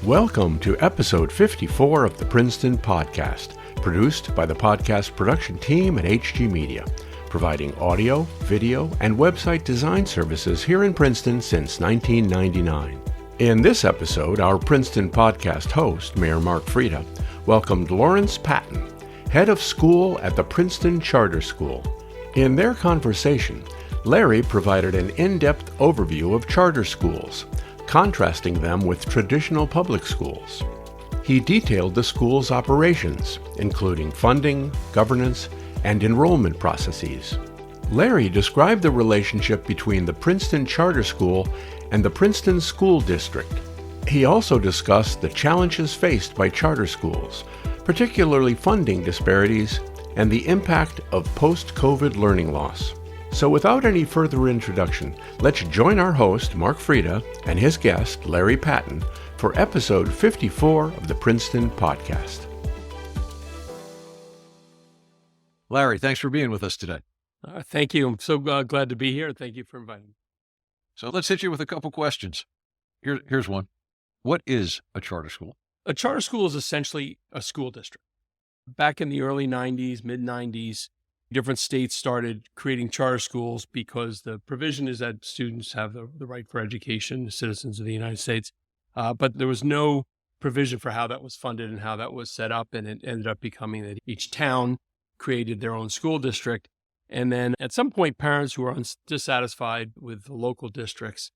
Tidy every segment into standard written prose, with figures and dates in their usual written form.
Welcome to episode 54 of the Princeton Podcast, produced by the podcast production team at HG Media, providing audio, video, and website design services here in Princeton since 1999. In this episode, our Princeton Podcast host, Mayor Mark Frieda, welcomed Larry Patton, head of school at the Princeton Charter School. In their conversation, Larry provided an in-depth overview of charter schools, contrasting them with traditional public schools. He detailed the school's operations, including funding, governance, and enrollment processes. Larry described the relationship between the Princeton Charter School and the Princeton School District. He also discussed the challenges faced by charter schools, particularly funding disparities and the impact of post-COVID learning loss. So without any further introduction, let's join our host, Mark Frieda, and his guest, Larry Patton, for episode 54 of the Princeton Podcast. Larry, thanks for being with us today. Thank you. I'm so glad to be here. Thank you for inviting me. So let's hit you with a couple questions. Here's one. What is a charter school? A charter school is essentially a school district. Back in the early 90s, mid-90s, different states started creating charter schools because the provision is that students have the right for education, citizens of the United States. But there was no provision for how that was funded and how that was set up. And it ended up becoming that each town created their own school district. And then at some point, parents who were dissatisfied with the local districts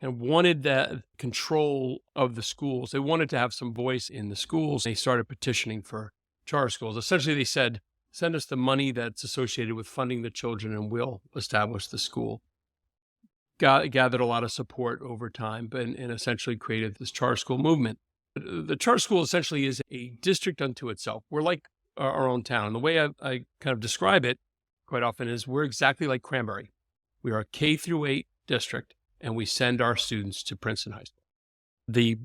and wanted that control of the schools, they wanted to have some voice in the schools. They started petitioning for charter schools. Essentially, they said, send us the money that's associated with funding the children and we'll establish the school. Gathered a lot of support over time and essentially created this charter school movement. The charter school essentially is a district unto itself. We're like our own town. The way I kind of describe it quite often is we're exactly like Cranberry. We are a K through 8 district and we send our students to Princeton High School. The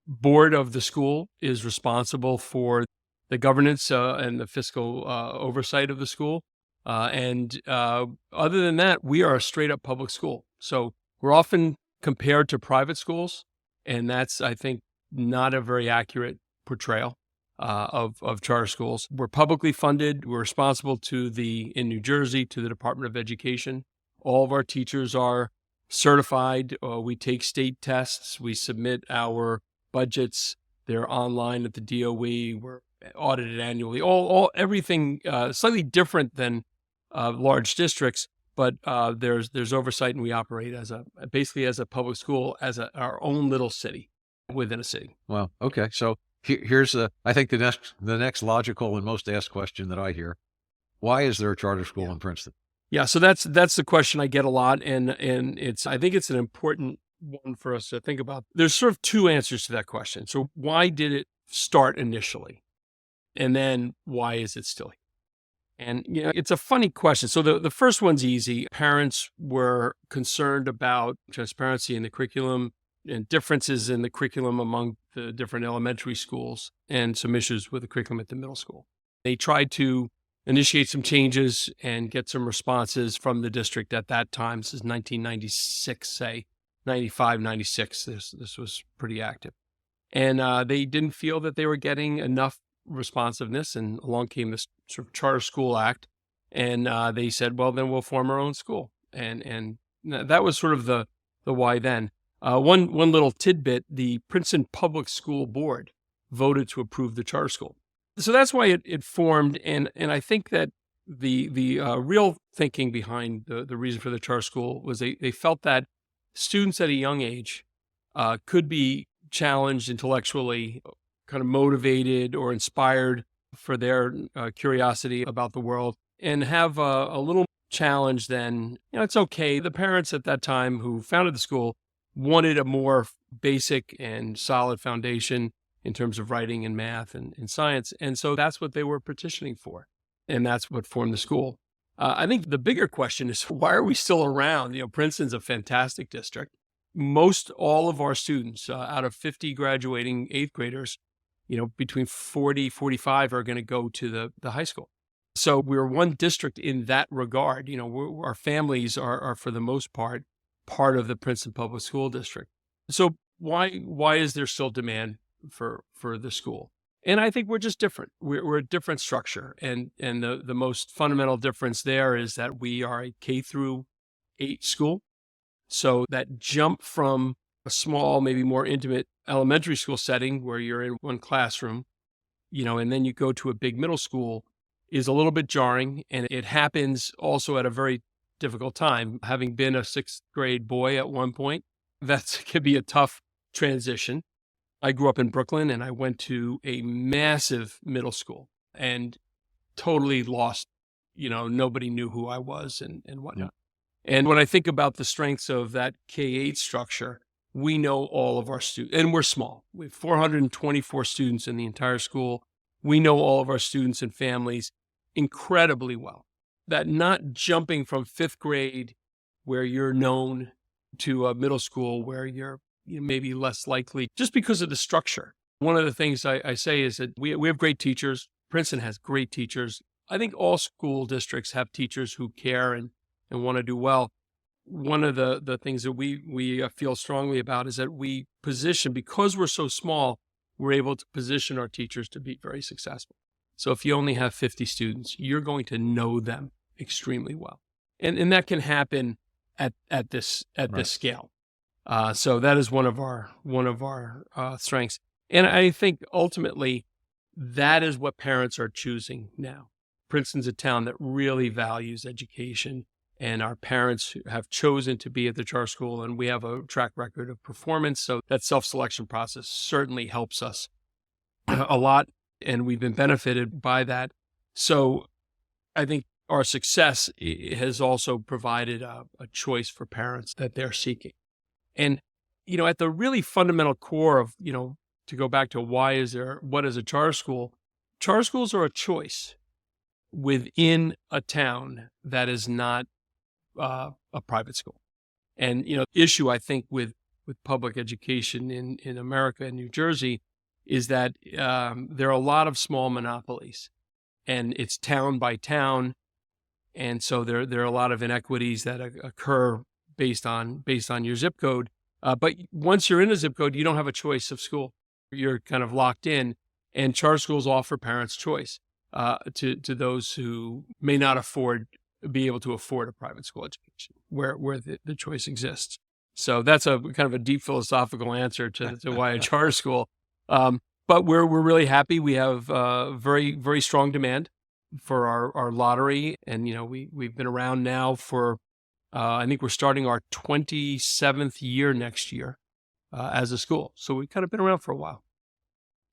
board of the school is responsible for the governance and the fiscal oversight of the school. And other than that, we are a straight up public school. So we're often compared to private schools. And that's, I think, not a very accurate portrayal of charter schools. We're publicly funded. We're responsible in New Jersey, to the Department of Education. All of our teachers are certified. We take state tests. We submit our budgets. They're online at the DOE. We're audited annually. Everything slightly different than large districts, but there's oversight, and we operate basically as a public school, as our own little city within a city. Well, okay. So here's I think the next logical and most asked question that I hear: why is there a charter school in Princeton? Yeah, so that's the question I get a lot, and I think it's an important one for us to think about. There's sort of two answers to that question. So why did it start initially? And then why is it still here? And, it's a funny question. So the first one's easy. Parents were concerned about transparency in the curriculum and differences in the curriculum among the different elementary schools and some issues with the curriculum at the middle school. They tried to initiate some changes and get some responses from the district at that time. This is 1996, say, 95, 96. This was pretty active. And they didn't feel that they were getting enough responsiveness, and along came this sort of Charter School Act, and they said, well, then we'll form our own school, and that was sort of the why then. One little tidbit: the Princeton Public School Board voted to approve the charter school, so that's why it formed. And I think that the real thinking behind the reason for the charter school was they felt that students at a young age could be challenged intellectually, kind of motivated or inspired for their curiosity about the world, and have a little challenge. Then, it's okay. The parents at that time who founded the school wanted a more basic and solid foundation in terms of writing and math and science. And so that's what they were petitioning for. And that's what formed the school. I think the bigger question is, why are we still around? Princeton's a fantastic district. Most all of our students, out of 50 graduating eighth graders, between 40, 45 are going to go to the high school. So we're one district in that regard. Our families are for the most part of the Princeton Public School District. So why is there still demand for the school. And I think we're just different. We're a different structure. And the most fundamental difference there is that we are a K through 8 school. So that jump from a small, maybe more intimate elementary school setting where you're in one classroom, and then you go to a big middle school is a little bit jarring. And it happens also at a very difficult time. Having been a 6th grade boy at one point, that could be a tough transition. I grew up in Brooklyn and I went to a massive middle school and totally lost, nobody knew who I was and whatnot. Yeah. And when I think about the strengths of that K-8 structure, we know all of our students, and we're small. We have 424 students in the entire school. We know all of our students and families incredibly well. That not jumping from 5th grade where you're known to a middle school where you're maybe less likely just because of the structure. One of the things I say is that we have great teachers. Princeton has great teachers. I think all school districts have teachers who care and want to do well. One of the things that we feel strongly about is that we position, because we're so small, we're able to position our teachers to be very successful. So if you only have 50 students, you're going to know them extremely well. And that can happen at this scale. So that is one of our strengths. And I think ultimately that is what parents are choosing now. Princeton's a town that really values education, and our parents have chosen to be at the charter school, and we have a track record of performance. So that self-selection process certainly helps us a lot, and we've been benefited by that. So I think our success has also provided a choice for parents that they're seeking. And, at the really fundamental core of, to go back to what is a charter school? Charter schools are a choice within a town that is not a private school. And, issue I think with public education in America and New Jersey is that there are a lot of small monopolies, and it's town by town. And so there are a lot of inequities that occur based on your zip code. But once you're in a zip code, you don't have a choice of school. You're kind of locked in, and charter schools offer parents choice to those who may not be able to afford a private school education where the choice exists. So that's a kind of a deep philosophical answer to why a charter school. But we're really happy. We have very, very strong demand for our lottery. And, we've been around now for, I think we're starting our 27th year next year as a school. So we've kind of been around for a while.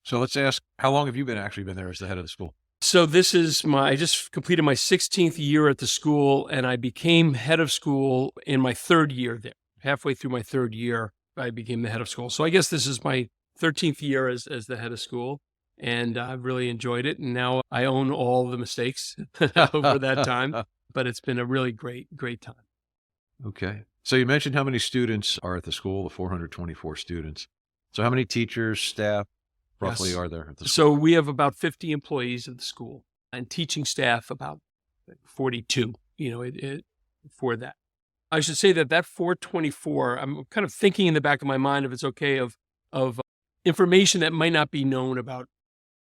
So let's ask, how long have you actually been there as the head of the school? So I just completed my 16th year at the school, and I became head of school in my 3rd year there. Halfway through my 3rd year, I became the head of school. So I guess this is my 13th year as the head of school, and I've really enjoyed it. And now I own all the mistakes over that time, but it's been a really great time. Okay. So you mentioned how many students are at the school, the 424 students. So how many teachers, staff, roughly are there at the school? So we have about 50 employees at the school, and teaching staff about 42, for that. I should say that 424, I'm kind of thinking in the back of my mind, if it's okay, of information that might not be known about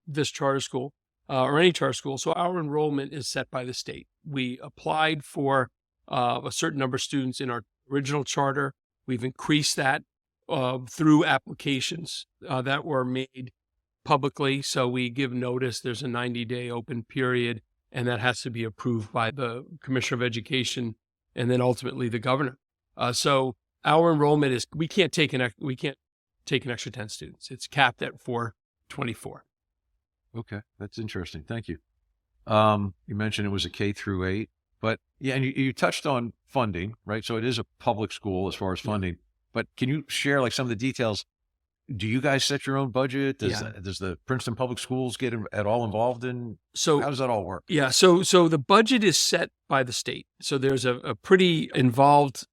this charter school or any charter school. So our enrollment is set by the state. We applied for a certain number of students in our original charter. We've increased that through applications that were made publicly. So we give notice. There's a 90-day open period, and that has to be approved by the Commissioner of Education and then ultimately the governor. So our enrollment is, we can't take an extra 10 students. It's capped at 424. Okay, that's interesting. Thank you. You mentioned it was a K through 8, but yeah, and you touched on funding, right? So it is a public school as far as funding, but can you share like some of the details? Do you guys set your own budget? Does the Princeton Public Schools get at all involved in? So how does that all work? Yeah. So the budget is set by the state. So there's a pretty involved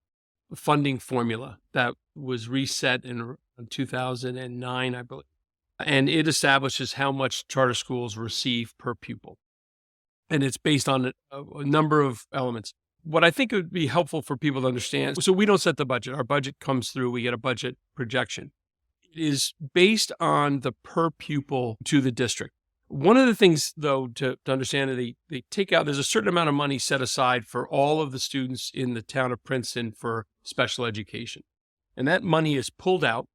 funding formula that was reset in 2009, I believe. And it establishes how much charter schools receive per pupil. And it's based on a number of elements. What I think would be helpful for people to understand, so we don't set the budget. Our budget comes through, we get a budget projection. It is based on the per pupil to the district. One of the things, though, to understand, they take out, there's a certain amount of money set aside for all of the students in the town of Princeton for special education. And that money is pulled out.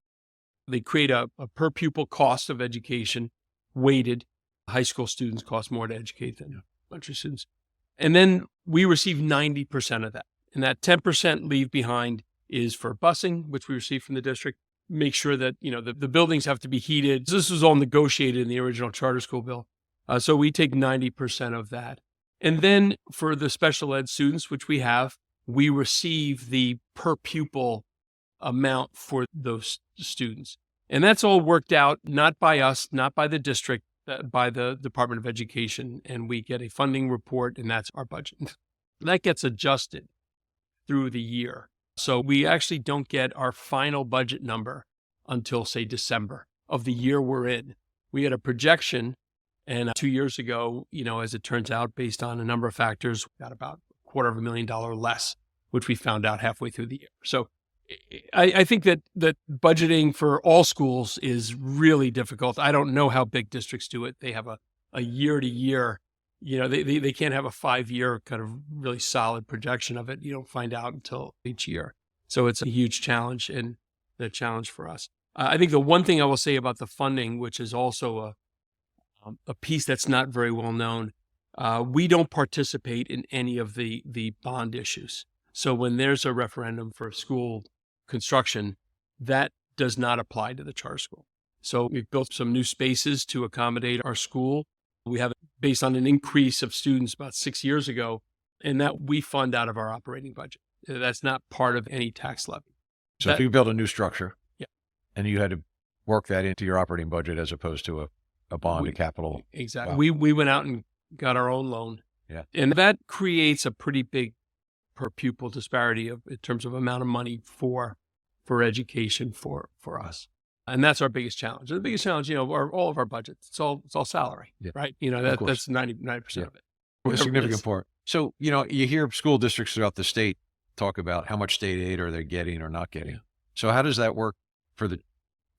They create a per pupil cost of education, weighted. High school students cost more to educate than elementary students. And then we receive 90% of that. And that 10% leave behind is for busing, which we receive from the district. Make sure that, the buildings have to be heated. This was all negotiated in the original charter school bill. So we take 90% of that. And then for the special ed students, which we have, we receive the per pupil amount for those students. And that's all worked out, not by us, not by the district, by the Department of Education. And we get a funding report, and that's our budget. That gets adjusted through the year. So we actually don't get our final budget number until, say, December of the year we're in. We had a projection, and 2 years ago, as it turns out, based on a number of factors, we got about $250,000 less, which we found out halfway through the year. So I think that budgeting for all schools is really difficult. I don't know how big districts do it. They have a year to year. They can't have a 5-year kind of really solid projection of it. You don't find out until each year. So it's a huge challenge and a challenge for us. I think the one thing I will say about the funding, which is also a piece that's not very well known, we don't participate in any of the bond issues. So when there's a referendum for school construction, that does not apply to the charter school. So we've built some new spaces to accommodate our school. We have it based on an increase of students about 6 years ago, and that we fund out of our operating budget. That's not part of any tax levy. So if you build a new structure, yeah, and you had to work that into your operating budget as opposed to a bond, a capital. Exactly. Wow. We went out and got our own loan. Yeah. And that creates a pretty big per pupil disparity in terms of amount of money for education for us. And that's our biggest challenge. And the biggest challenge, are all of our budgets. It's all salary, right? That's 90% of it. A significant part. So, you hear school districts throughout the state talk about how much state aid are they getting or not getting. Yeah. So how does that work for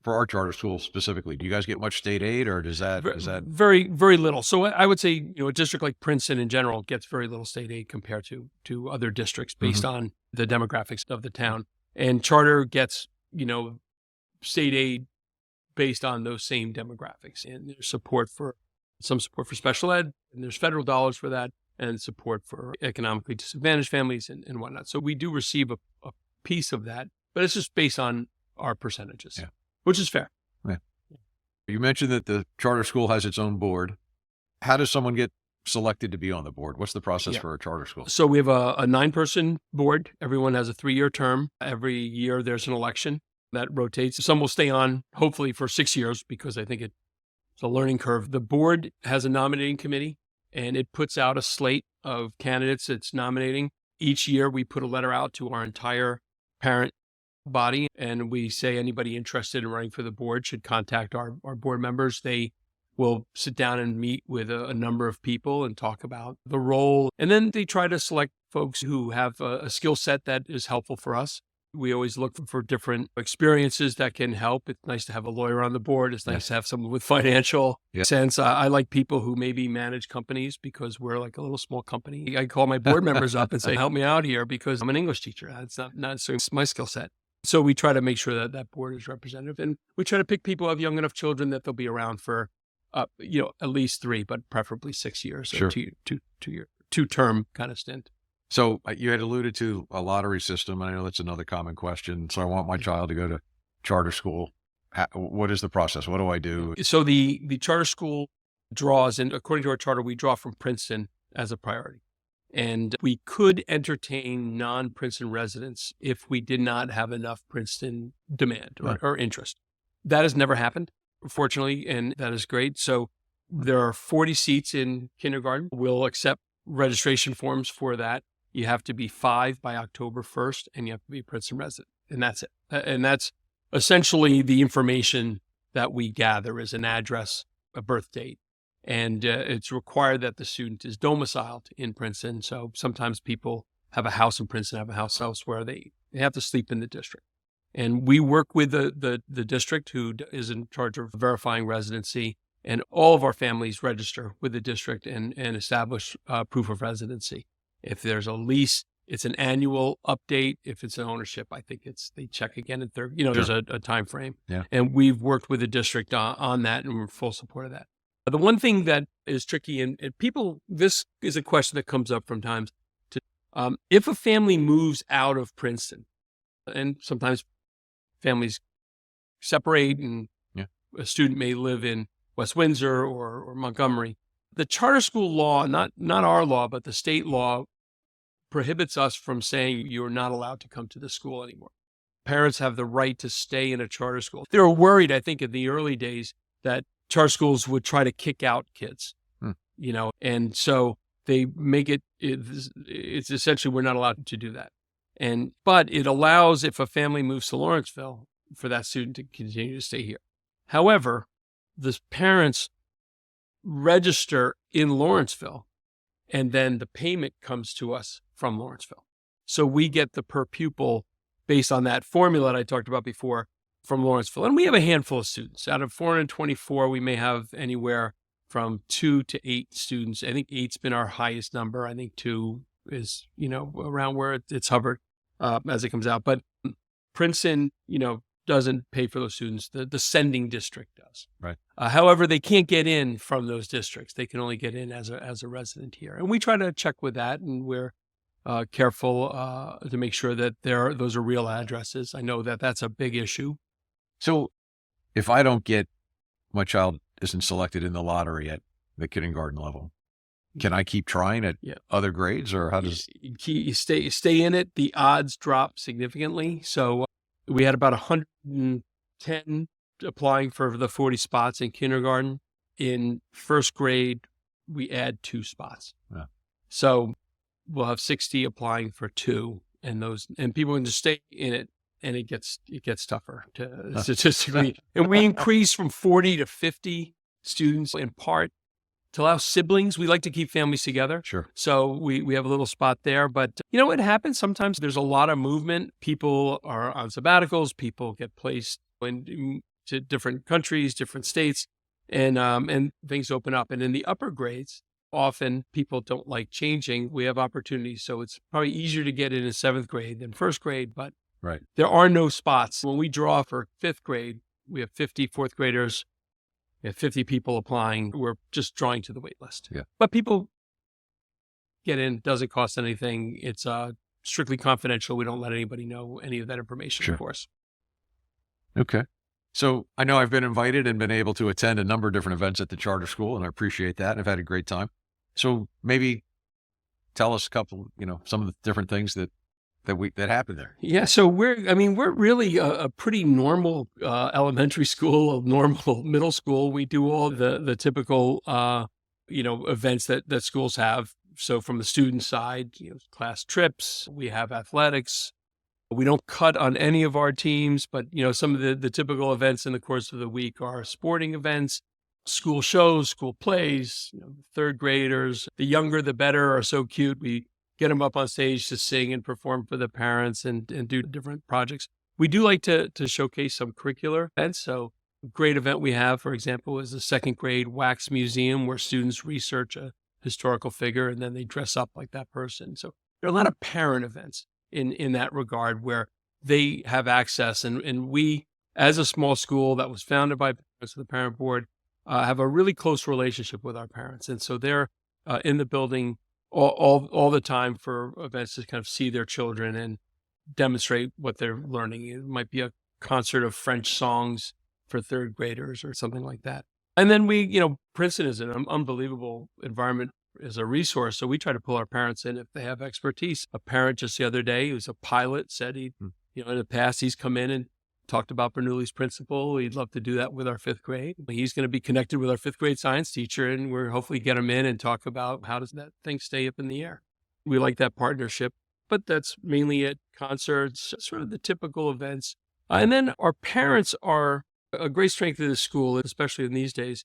our charter school specifically? Do you guys get much state aid, or is that very, very little? So I would say, a district like Princeton in general gets very little state aid compared to other districts based on the demographics of the town. And charter gets, state aid based on those same demographics. And there's some support for special ed, and there's federal dollars for that, and support for economically disadvantaged families and whatnot. So we do receive a piece of that, but it's just based on our percentages, which is fair. Yeah. You mentioned that the charter school has its own board. How does someone get selected to be on the board? What's the process for a charter school? So we have a 9-person board. Everyone has a 3-year term. Every year there's an election that rotates. Some will stay on, hopefully, for 6 years because I think it's a learning curve. The board has a nominating committee, and it puts out a slate of candidates it's nominating. Each year we put a letter out to our entire parent body, and we say anybody interested in running for the board should contact our board members. They will sit down and meet with a number of people and talk about the role. And then they try to select folks who have a skill set that is helpful for us. We always look for different experiences that can help. It's nice to have a lawyer on the board. It's nice to have someone with financial sense. I like people who maybe manage companies because we're like a little small company. I call my board members up and say, help me out here because I'm an English teacher. That's not necessarily my skill set. So we try to make sure that board is representative. And we try to pick people who have young enough children that they'll be around for, at least 3, but preferably 6 years. Sure. Or 2-term kind of stint. So you had alluded to a lottery system. I know that's another common question. So I want my child to go to charter school. What is the process? What do I do? So the charter school draws, and according to our charter, we draw from Princeton as a priority. And we could entertain non-Princeton residents if we did not have enough Princeton demand or interest. That has never happened, fortunately, and that is great. So there are 40 seats in kindergarten. We'll accept registration forms for that. You have to be 5 by October 1st, and you have to be a Princeton resident. And that's it. And that's essentially the information that we gather is an address, a birth date. And it's required that the student is domiciled in Princeton. So sometimes people have a house in Princeton, have a house elsewhere. They have to sleep in the district. And we work with the district who is in charge of verifying residency, and all of our families register with the district and establish proof of residency. If there's a lease, it's an annual update. If it's an ownership, I think they check again in third, there's a time frame. Yeah. And we've worked with the district on that, and we're in full support of that. The one thing that is tricky, and people, this is a question that comes up from times to, if a family moves out of Princeton, and sometimes families separate and a student may live in West Windsor or Montgomery, the charter school law, not our law, but the state law prohibits us from saying you're not allowed to come to the school anymore. Parents have the right to stay in a charter school. They were worried, I think, in the early days that charter schools would try to kick out kids, and so they make it's essentially we're not allowed to do that. But it allows, if a family moves to Lawrenceville, for that student to continue to stay here. However, the parents register in Lawrenceville, and then the payment comes to us from Lawrenceville. So we get the per pupil based on that formula that I talked about before from Lawrenceville. And we have a handful of students. Out of 424, we may have anywhere from 2 to 8 students. I think 8's been our highest number. I think 2 is, around where it's hovered as it comes out. But Princeton, doesn't pay for those students. The sending district does. Right. However, they can't get in from those districts. They can only get in as a resident here. And we try to check with that, and we're careful to make sure that those are real addresses. I know that that's a big issue. So if my child isn't selected in the lottery at the kindergarten level, can I keep trying at other grades, or how does you stay in it? The odds drop significantly. So we had about 110 applying for the 40 spots in kindergarten. In first grade, we add 2 spots. Yeah. So we'll have 60 applying for 2, and people can just stay in it, and it gets tougher statistically. And we increase from 40 to 50 students in part to allow siblings. We like to keep families together. Sure. So we have a little spot there. But, it happens sometimes. There's a lot of movement. People are on sabbaticals. People get placed into different countries, different states, and things open up. And in the upper grades, often people don't like changing. We have opportunities. So it's probably easier to get in 7th grade than first grade. But right. There are no spots. When we draw for 5th grade, we have 50 4th graders. We have 50 people applying. We're just drawing to the wait list. Yeah. But people get in. Doesn't cost anything. It's strictly confidential. We don't let anybody know any of that information, Sure. Of course. Okay. So I know I've been invited and been able to attend a number of different events at the charter school, and I appreciate that. I've had a great time. So maybe tell us a couple, some of the different things that happened there. Yeah. So we're really a pretty normal elementary school, a normal middle school. We do all the typical, events that schools have. So from the student side, class trips, we have athletics. We don't cut on any of our teams, but, some of the typical events in the course of the week are sporting events, school shows, school plays, 3rd graders. The younger, the better, are so cute. We get them up on stage to sing and perform for the parents and do different projects. We do like to showcase some curricular events. So a great event we have, for example, is the 2nd grade wax museum, where students research a historical figure and then they dress up like that person. So there are a lot of parent events in that regard where they have access. And we, as a small school that was founded by parents of the parent board, have a really close relationship with our parents. And so they're in the building all the time for events to kind of see their children and demonstrate what they're learning. It might be a concert of French songs for 3rd graders or something like that. And then Princeton is an unbelievable environment as a resource. So we try to pull our parents in if they have expertise. A parent just the other day, who's a pilot, said in the past, he's come in and talked about Bernoulli's principle. He'd love to do that with our 5th grade. He's going to be connected with our 5th grade science teacher, and we're hopefully get him in and talk about how does that thing stay up in the air. We like that partnership, but that's mainly at concerts, sort of the typical events. And then our parents are a great strength of the school, especially in these days.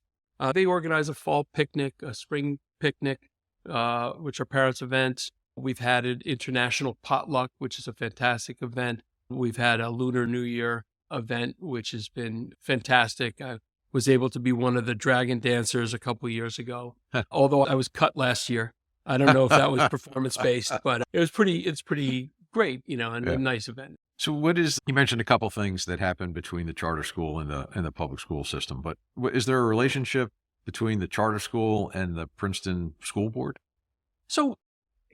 They organize a fall picnic, a spring picnic, which are parents' events. We've had an international potluck, which is a fantastic event. We've had a Lunar New Year event, which has been fantastic. I was able to be one of the dragon dancers a couple of years ago, although I was cut last year. I don't know if that was performance-based, but it's pretty great, and a nice event. So you mentioned a couple things that happened between the charter school and the public school system, but is there a relationship between the charter school and the Princeton School Board? So,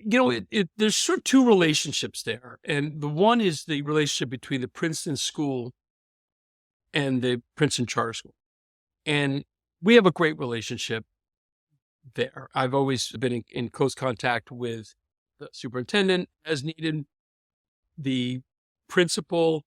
there's sort of two relationships there. And the one is the relationship between the Princeton School and the Princeton Charter School. And we have a great relationship there. I've always been in close contact with the superintendent as needed, the principal,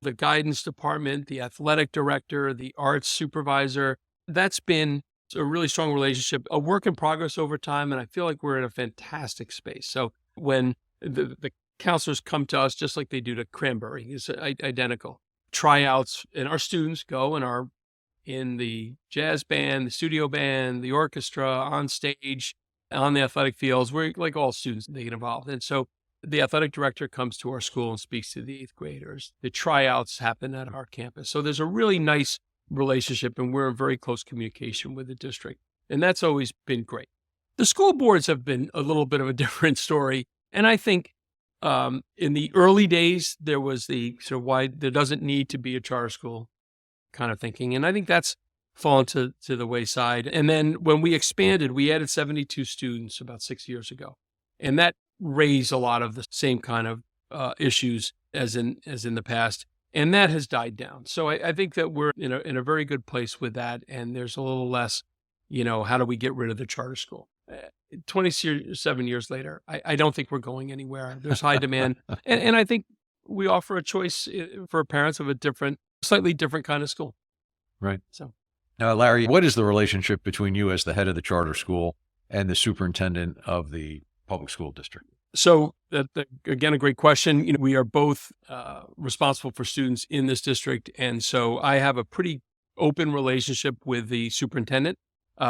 the guidance department, the athletic director, the arts supervisor. That's been a really strong relationship, a work in progress over time. And I feel like we're in a fantastic space. So when the counselors come to us, just like they do to Cranberry, it's identical. Tryouts, and our students go and are in the jazz band, the studio band, the orchestra, on stage, on the athletic fields. We're like all students, they get involved. And so the athletic director comes to our school and speaks to the 8th graders. The tryouts happen at our campus. So there's a really nice relationship, and we're in very close communication with the district. And that's always been great. The school boards have been a little bit of a different story. And I think in the early days, there was the sort of why there doesn't need to be a charter school kind of thinking. And I think that's fallen to the wayside. And then when we expanded, we added 72 students about 6 years ago. And that raised a lot of the same kind of issues as in the past. And that has died down. So I think that we're in a very good place with that. And there's a little less, how do we get rid of the charter school? 27 years later, I don't think we're going anywhere. There's high demand. And I think we offer a choice for parents of a slightly different kind of school. Right. So, Larry, what is the relationship between you as the head of the charter school and the superintendent of the public school district? So, again, a great question. We are both responsible for students in this district. And so I have a pretty open relationship with the superintendent.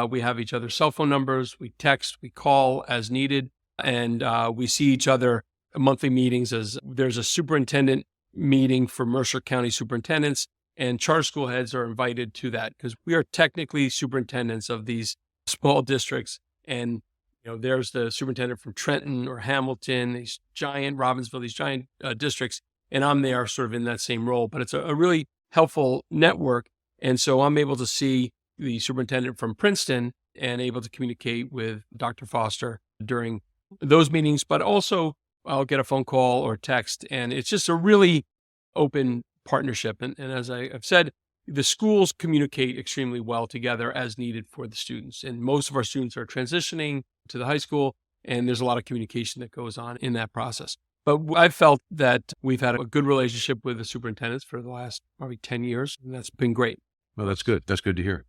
We have each other's cell phone numbers. We text, we call as needed. And we see each other at monthly meetings. As there's a superintendent meeting for Mercer County superintendents, and charter school heads are invited to that because we are technically superintendents of these small districts. And there's the superintendent from Trenton or Hamilton, these giant Robbinsville, these giant districts, and I'm there sort of in that same role. But it's a really helpful network, and so I'm able to see the superintendent from Princeton and able to communicate with Dr. Foster during those meetings. But also, I'll get a phone call or text, and it's just a really open partnership. And as I've said, the schools communicate extremely well together as needed for the students. And most of our students are transitioning to the high school, and there's a lot of communication that goes on in that process. But I've felt that we've had a good relationship with the superintendents for the last probably 10 years, and that's been great. Well, that's good. That's good to hear.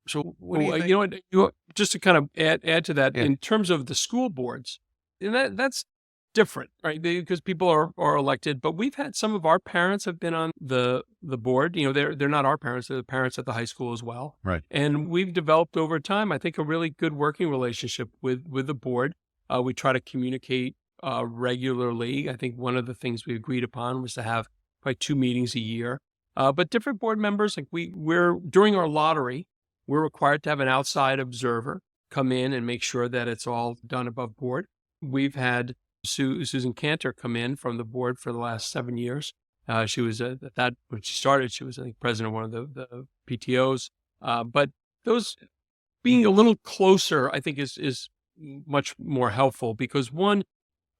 So what do you think? Just to kind of add to that, in terms of the school boards, and that's different, right? Because people are elected, but we've had some of our parents have been on the board. They're not our parents; they're the parents at the high school as well. Right. And we've developed over time, I think, a really good working relationship with the board. We try to communicate regularly. I think one of the things we agreed upon was to have probably 2 meetings a year. But different board members, like we're during our lottery, we're required to have an outside observer come in and make sure that it's all done above board. We've had Susan Cantor come in from the board for the last 7 years. She was when she started, she was, I think, president of one of the PTOs. But those being a little closer, I think, is much more helpful because one,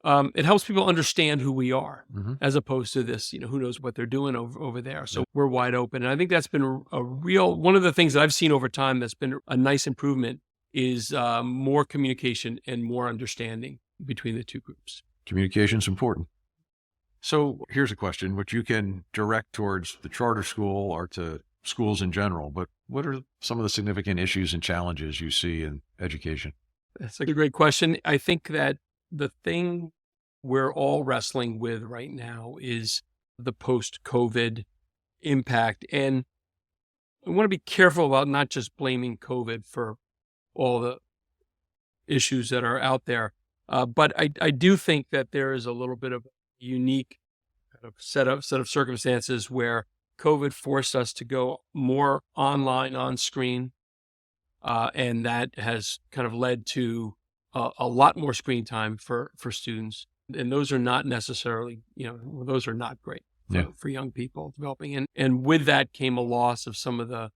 it helps people understand who we are, as opposed to this, who knows what they're doing over there. So we're wide open. And I think that's been one of the things that I've seen over time that's been a nice improvement is more communication and more understanding between the two groups. Communication's important. So here's a question, which you can direct towards the charter school or to schools in general, but what are some of the significant issues and challenges you see in education? That's a great question. I think that the thing we're all wrestling with right now is the post-COVID impact. And I want to be careful about not just blaming COVID for all the issues that are out there. But I do think that there is a little bit of a unique set of circumstances where COVID forced us to go more online, on screen, and that has kind of led to a lot more screen time for students. And those are not necessarily, those are not great for young people developing. And with that came a loss of some of the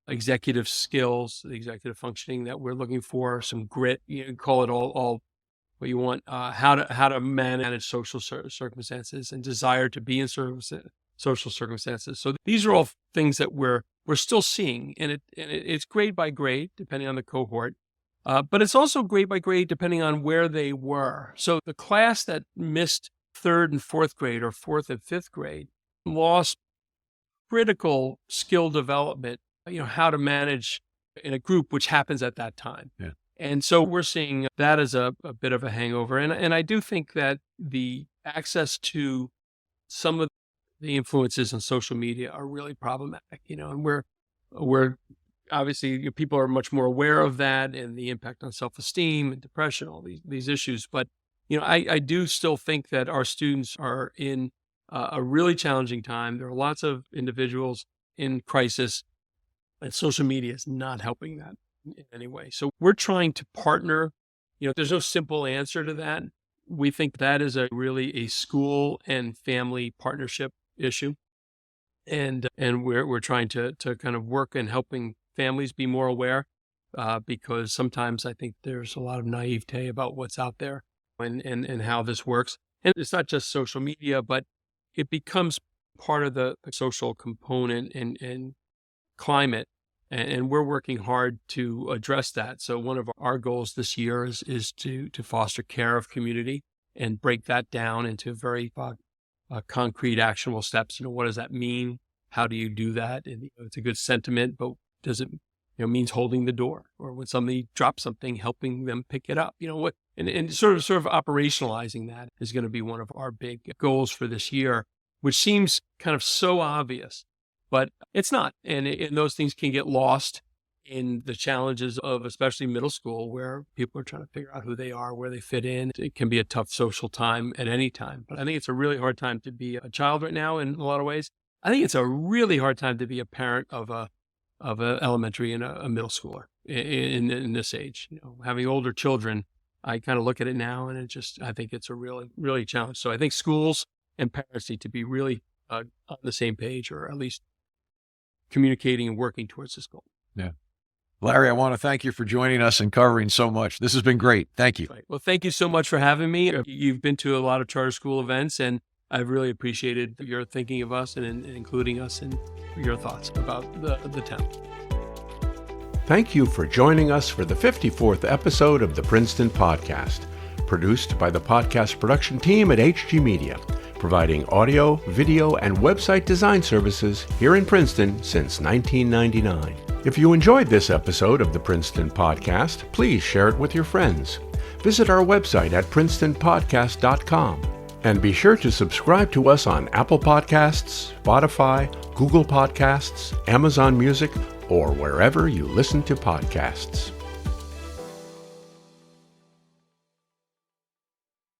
executive skills, the executive functioning that we're looking for, some grit, you can call it all what you want, how to manage social circumstances and desire to be in social circumstances. So these are all things that we're still seeing, and it's grade by grade, depending on the cohort. But it's also grade by grade depending on where they were. So the class that missed 3rd and 4th grade or 4th and 5th grade lost critical skill development, how to manage in a group, which happens at that time. Yeah. And so we're seeing that as a bit of a hangover. And I do think that the access to some of the influences on social media are really problematic, and we're obviously, people are much more aware of that and the impact on self-esteem and depression, all these issues. But, I do still think that our students are in a really challenging time. There are lots of individuals in crisis, and social media is not helping that in any way. So we're trying to partner. There's no simple answer to that. We think that is really a school and family partnership issue. And we're trying to kind of work in helping families be more aware, because sometimes I think there's a lot of naivete about what's out there and how this works. And it's not just social media, but it becomes part of the social component and climate. And we're working hard to address that. So one of our goals this year is to foster care of community and break that down into very concrete, actionable steps. What does that mean? How do you do that? And it's a good sentiment, but does it means holding the door, or when somebody drops something, helping them pick it up? And sort of operationalizing that is going to be one of our big goals for this year, which seems kind of so obvious, but it's not. And those things can get lost in the challenges of especially middle school, where people are trying to figure out who they are, where they fit in. It can be a tough social time at any time, but I think it's a really hard time to be a child right now in a lot of ways. I think it's a really hard time to be a parent of a elementary and a middle schooler in this age. Having older children, I kind of look at it now, and I think it's a really, really challenge. So I think schools and parents need to be really on the same page, or at least communicating and working towards this goal. Yeah. Larry, I want to thank you for joining us and covering so much. This has been great. Thank you. Right. Well, thank you so much for having me. You've been to a lot of charter school events, and I've really appreciated your thinking of us and including us in your thoughts about the town. Thank you for joining us for the 54th episode of the Princeton Podcast, produced by the podcast production team at HG Media, providing audio, video, and website design services here in Princeton since 1999. If you enjoyed this episode of the Princeton Podcast, please share it with your friends. Visit our website at princetonpodcast.com. And be sure to subscribe to us on Apple Podcasts, Spotify, Google Podcasts, Amazon Music, or wherever you listen to podcasts.